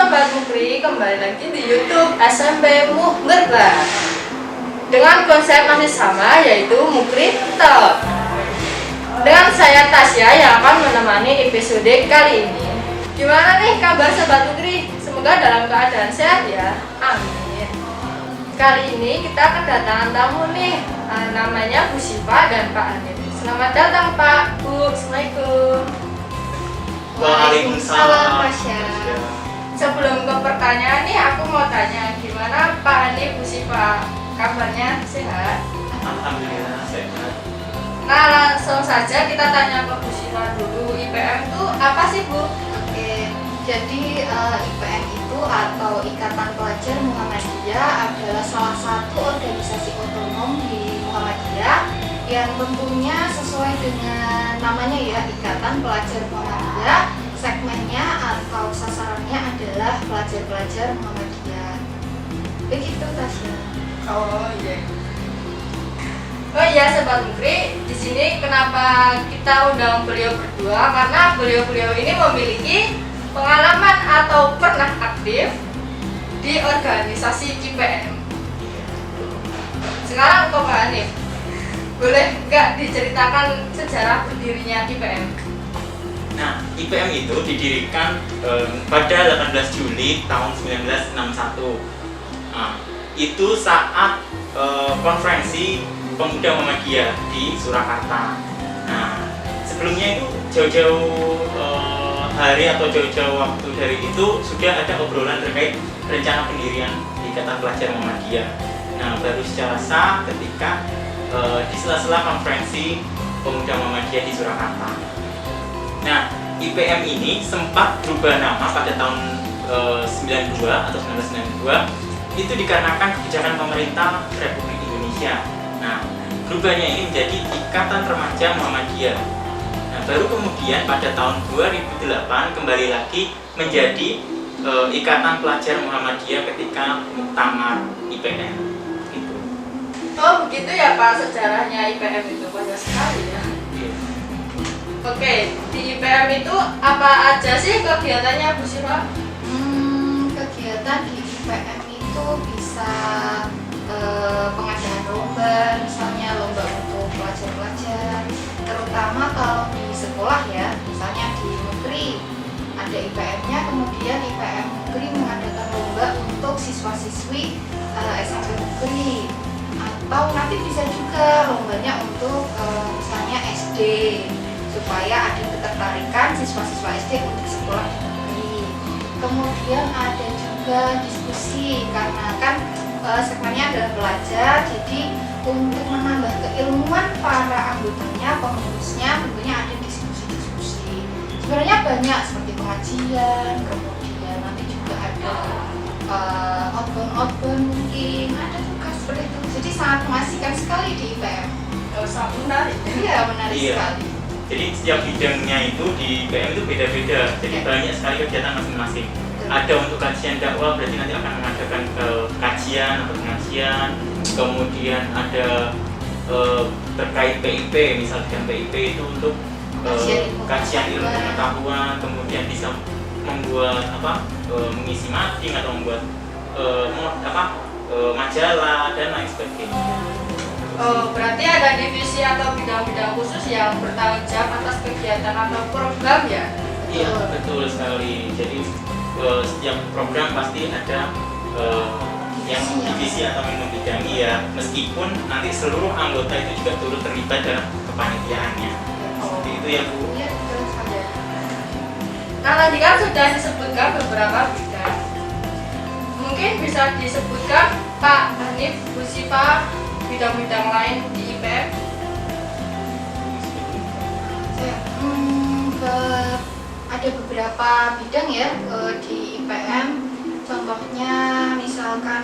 Sobat Mukri, kembali lagi di YouTube SMP Muhgerba dengan konsep masih sama, yaitu Mukri Talk. Dengan saya Tasya yang akan menemani episode kali ini. Gimana nih kabar Sobat Mukri? Semoga dalam keadaan sehat ya. Amin. Kali ini kita kedatangan tamu nih, namanya Bu Syifa dan Pak Hanif. Selamat datang Pak, Bu. Assalamualaikum. Waalaikumsalam. Tasya. Sebelum ke pertanyaan nih, aku mau tanya gimana Pak Hanif, Bu Syifa, kabarnya sehat? Alhamdulillah sehat. Nah langsung saja kita tanya ke Bu Syifa dulu. IPM itu apa sih Bu? Oke, jadi IPM itu atau Ikatan Pelajar Muhammadiyah adalah salah satu organisasi otonom di Muhammadiyah yang tentunya sesuai dengan namanya ya, Ikatan Pelajar Muhammadiyah. Segmennya atau sasarannya adalah pelajar-pelajar Muhammadiyah. Begitu Tasya. Oh iya. Oh iya Sobat Mukri, di sini kenapa kita undang beliau berdua? Karena beliau-beliau ini memiliki pengalaman atau pernah aktif di organisasi IPM. Sekarang ke Pak Hanif, boleh nggak diceritakan sejarah berdirinya IPM? Nah, IPM itu didirikan pada 18 Juli tahun 1961. Nah, itu saat konferensi Pemuda Muhammadiyah di Surakarta. Nah, sebelumnya itu jauh-jauh hari atau jauh-jauh waktu dari itu sudah ada obrolan terkait rencana pendirian Ikatan Pelajar Muhammadiyah. Nah, baru secara sah ketika di sela-sela konferensi Pemuda Muhammadiyah di Surakarta. Nah, IPM ini sempat berubah nama pada tahun 92 atau 1992 itu dikarenakan kebijakan pemerintah Republik Indonesia. Nah, berubahnya ini menjadi Ikatan Remaja Muhammadiyah. Nah, baru kemudian pada tahun 2008 kembali lagi menjadi Ikatan Pelajar Muhammadiyah ketika muktamar IPM. Gitu. Oh begitu ya Pak, sejarahnya IPM itu banyak sekali ya. Oke, di IPM itu apa aja sih kegiatannya Bu Syifa? Kegiatan di IPM itu bisa pengadaan lomba, misalnya lomba untuk pelajar-pelajar, terutama kalau di sekolah ya, misalnya di Mukri ada IPM-nya, kemudian IPM Mukri mengadakan lomba untuk siswa-siswi SMP Mukri, atau nanti bisa juga lombanya untuk misalnya SD, supaya ada ketertarikan siswa-siswa SD untuk sekolah di negeri. Kemudian ada juga diskusi, karena kan segmennya adalah pelajar, jadi untuk menambah keilmuan para anggotanya, pengurusnya, tentunya ada diskusi-diskusi. Sebenarnya banyak seperti pengajian, kemudian nanti juga ada outbound mungkin, ada juga seperti itu. Jadi sangat mengasihkan sekali di IPM. Sangat menarik. Iya, menarik sekali. Jadi setiap bidangnya itu di IPM itu beda-beda. Jadi banyak sekali kegiatan masing-masing. Ada untuk kajian dakwah, berarti nanti akan mengadakan kajian atau pengajian. Kemudian ada terkait PIP, misalnya PIP itu untuk kajian ilmu pengetahuan. Kemudian bisa membuat mengisi mading atau membuat majalah dan lain sebagainya. Oh, berarti ada divisi atau bidang-bidang khusus yang bertanggung jawab atas kegiatan atau program ya? Iya, betul sekali. Jadi setiap program pasti ada yang divisi atau yang membidangi ya, meskipun nanti seluruh anggota itu juga turut terlibat dalam kepanitiaannya. Seperti itu ya Bu. Iya, betul sekali. Nah tadi kan sudah disebutkan beberapa bidang. Mungkin bisa disebutkan Pak Hanif, Bu Syifa, bidang-bidang lain di IPM? Ada beberapa bidang ya di IPM. Contohnya misalkan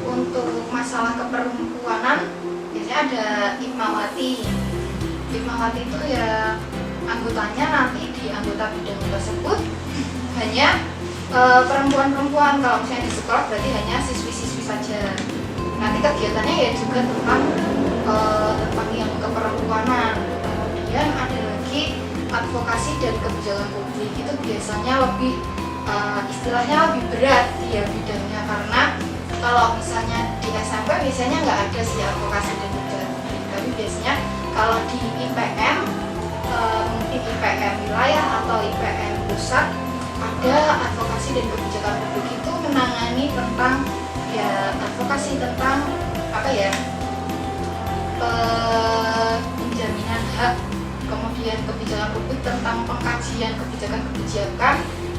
untuk masalah keperempuanan biasanya ada Hikmawati. Hikmawati itu ya anggotanya nanti di anggota bidang tersebut hanya perempuan-perempuan. Kalau misalnya di sekolah berarti hanya siswi-siswi saja. Nanti kegiatannya ya juga tentang yang keperempuanan. Kemudian ada lagi advokasi dan kebijakan publik, itu biasanya lebih istilahnya lebih berat ya bidangnya, karena kalau misalnya di SMP biasanya nggak ada sih advokasi dan kebijakan publik, tapi biasanya kalau di IPM mungkin IPM wilayah atau IPM pusat ada advokasi dan kebijakan publik, itu menangani tentang ya advokasi tentang apa ya, penjaminan hak, kemudian kebijakan publik tentang pengkajian kebijakan-kebijakan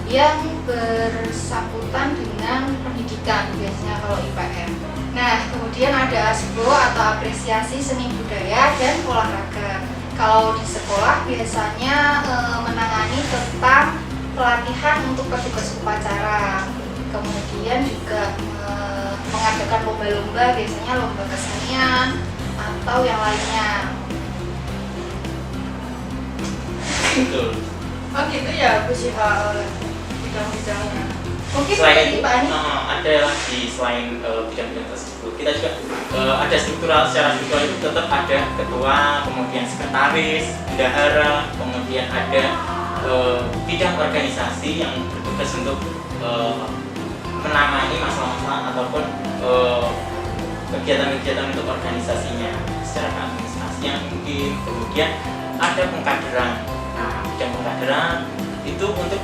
yang bersangkutan dengan pendidikan biasanya kalau IPM. Nah, kemudian ada ASBO atau apresiasi seni budaya dan olahraga. Kalau di sekolah biasanya menangani tentang pelatihan untuk petugas upacara, kemudian juga mengadakan lomba-lomba, biasanya lomba kesenian atau yang lainnya. Betul. Oh gitu ya Bu Syifa, bidang-bidangnya. Mungkin Selain dari itu Pak Ani. ada lagi selain bidang-bidang tersebut, kita juga ada struktural, secara struktural itu tetap ada ketua, kemudian sekretaris, bendahara, kemudian ada bidang organisasi yang bertugas untuk menangani masalah-masalah ataupun kegiatan-kegiatan untuk organisasinya secara administrasinya mungkin. Kemudian ada pengkaderan. Nah, bidang pengkaderan itu untuk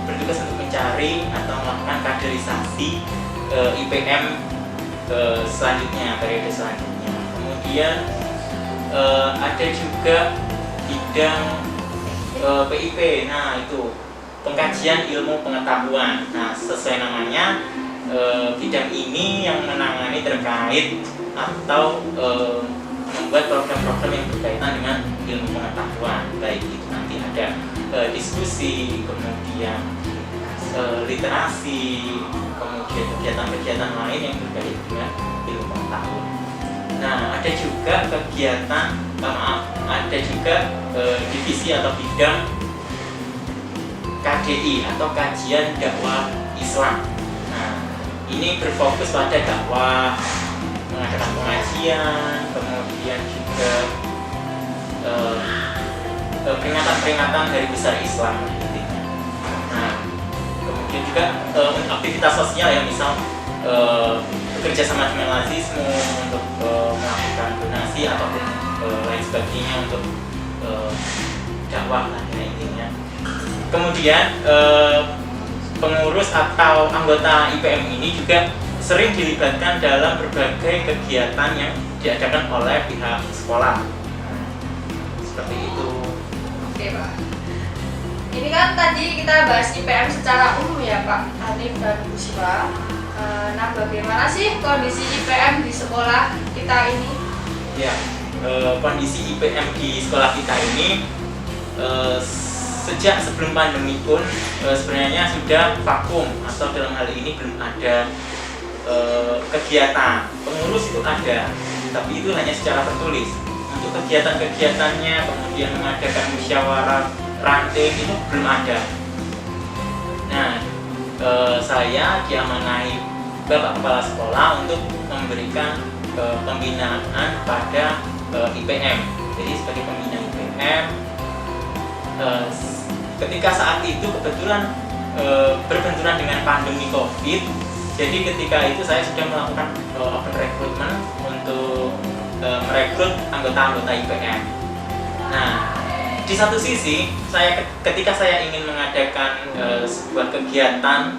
bertugas untuk mencari atau melakukan kaderisasi IPM selanjutnya, periode selanjutnya. Kemudian ada juga bidang PIP. Nah, itu pengkajian ilmu pengetahuan. Nah, sesuai namanya, bidang ini yang menangani terkait atau membuat program-program yang berkaitan dengan ilmu pengetahuan, baik itu nanti ada diskusi, kemudian literasi, kemudian kegiatan-kegiatan lain yang berkaitan dengan ilmu pengetahuan. Nah, ada juga kegiatan, ada juga divisi atau bidang KDI atau kajian dakwah Islam. Nah, ini berfokus pada dakwah, mengadakan pengajian, kemudian juga peringatan-peringatan hari besar Islam. Nah, kemudian juga untuk aktivitas sosial ya, misal bekerja sama dengan lazismu untuk melakukan donasi ataupun lain sebagainya untuk dakwah lah ya intinya. Kemudian pengurus atau anggota IPM ini juga sering dilibatkan dalam berbagai kegiatan yang diadakan oleh pihak sekolah. Seperti itu. Oke Pak. Ini kan tadi kita bahas IPM secara umum ya Pak Hanif dan Bu Syifa. Nah, bagaimana sih kondisi IPM di sekolah kita ini? Ya, kondisi IPM di sekolah kita ini sejak sebelum pandemi pun sebenarnya sudah vakum, atau dalam hal ini belum ada kegiatan. Pengurus itu ada, tapi itu hanya secara tertulis. Untuk kegiatan-kegiatannya, kemudian mengadakan musyawarah ranting, itu belum ada. Nah, saya diamanahi Bapak Kepala Sekolah untuk memberikan pembinaan pada IPM. Jadi sebagai pembina IPM, ketika saat itu kebetulan berbenturan dengan pandemi COVID. Jadi ketika itu saya sudah melakukan open recruitment untuk merekrut anggota-anggota IPM. Nah, di satu sisi ketika saya ingin mengadakan sebuah kegiatan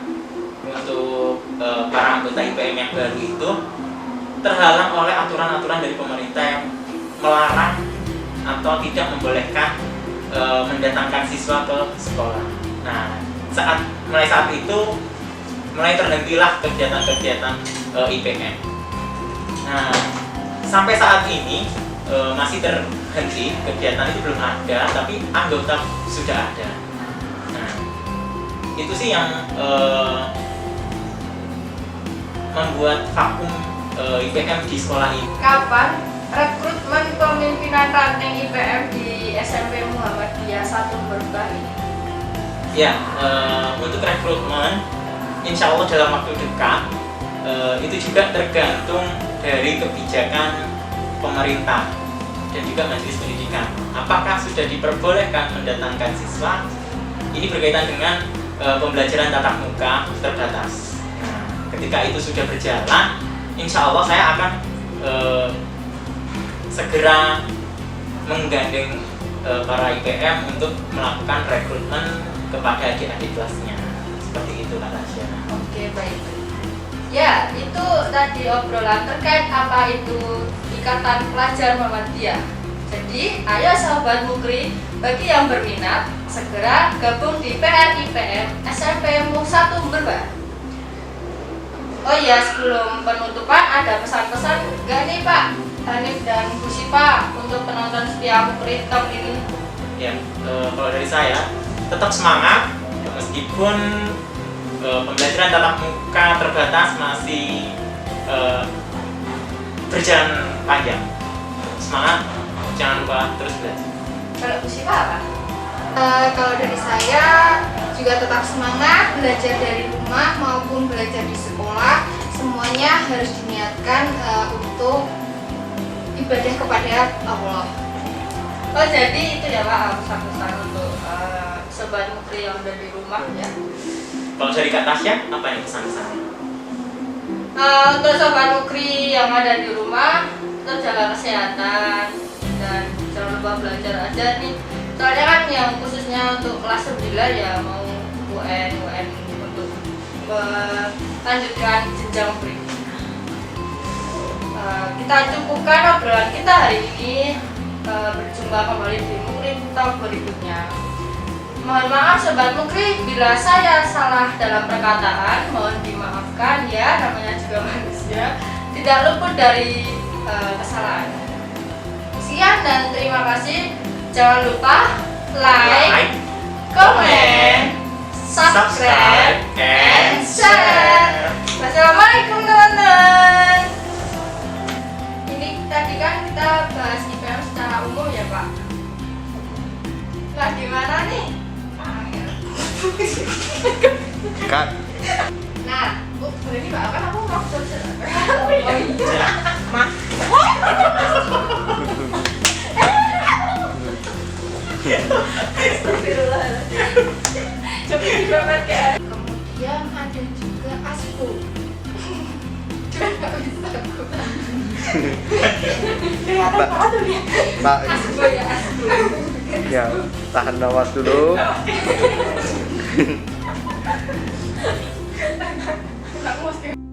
untuk para anggota IPM yang baru itu, terhalang oleh aturan-aturan dari pemerintah yang melarang atau tidak membolehkan mendatangkan siswa ke sekolah. Nah, mulai saat itu mulai terhentilah kegiatan-kegiatan IPM. Nah, sampai saat ini masih terhenti, kegiatan itu belum ada, tapi anggota sudah ada. Nah, itu sih yang membuat vakum IPM di sekolah ini. Kapan rekrutmen pemimpinan ranting IPM di SMP Muhammadiyah 1 Merbah ini? Ya, untuk rekrutmen insya Allah dalam waktu dekat, itu juga tergantung dari kebijakan pemerintah dan juga majelis pendidikan. Apakah sudah diperbolehkan mendatangkan siswa? Ini berkaitan dengan pembelajaran tatap muka terbatas. Nah, ketika itu sudah berjalan, insya Allah saya akan segera menggandeng para IPM untuk melakukan rekrutmen kepada adik-adik kelasnya. Seperti itu Kak Tasya. Oke, baik. Ya, itu tadi obrolan terkait apa itu Ikatan Pelajar Muhammadiyah. Jadi, ayo sahabat Mukri, bagi yang berminat, segera gabung di PRIPM SMP MU 1 Berba. Oh iya, sebelum penutupan ada pesan-pesan nggak nih Pak Hanif dan Bu Sipa untuk penonton setia Mukri Talk ini? Ya, kalau dari saya tetap semangat meskipun pembelajaran tatap muka terbatas masih berjalan panjang. Semangat, jangan lupa terus belajar. Kalau Bu Sipa apa? Kalau dari saya juga tetap semangat belajar dari rumah maupun belajar di sekolah, semuanya harus diniatkan untuk ibadah kepada Allah. Oh jadi itu ya Pak pesan-pesan untuk sobat Mukri yang ada di rumah ya. Kalau dari Kak Tasya, apa nih pesan-pesannya? Untuk sobat Mukri yang ada di rumah, tetap jaga kesehatan dan jangan lupa belajar aja nih. Soalnya kan yang khususnya untuk kelas 9 ya mau UN untuk melanjutkan jenjang berikutnya. Kita cukupkan obrolan kita hari ini. Berjumpa kembali di Mukri Talk berikutnya. Mohon maaf sobat Mukri bila saya salah dalam perkataan, mohon dimaafkan ya, namanya juga manusia, tidak luput dari kesalahan. Sekian dan terima kasih. Jangan lupa like, comment, subscribe, and share. Wassalamualaikum teman-teman. Ini tadi kan kita bahas IPM secara umum ya Pak. Nah gimana nih? Kak, Nah, boleh nih Pak, kan aku mau oh iya. Mah. Coba dipakai. Kemudian ada juga ASPU. Cuma nggak bisa aku. Pak, Asbo ya asbo. ya tahan nafas dulu. Nggak mesti.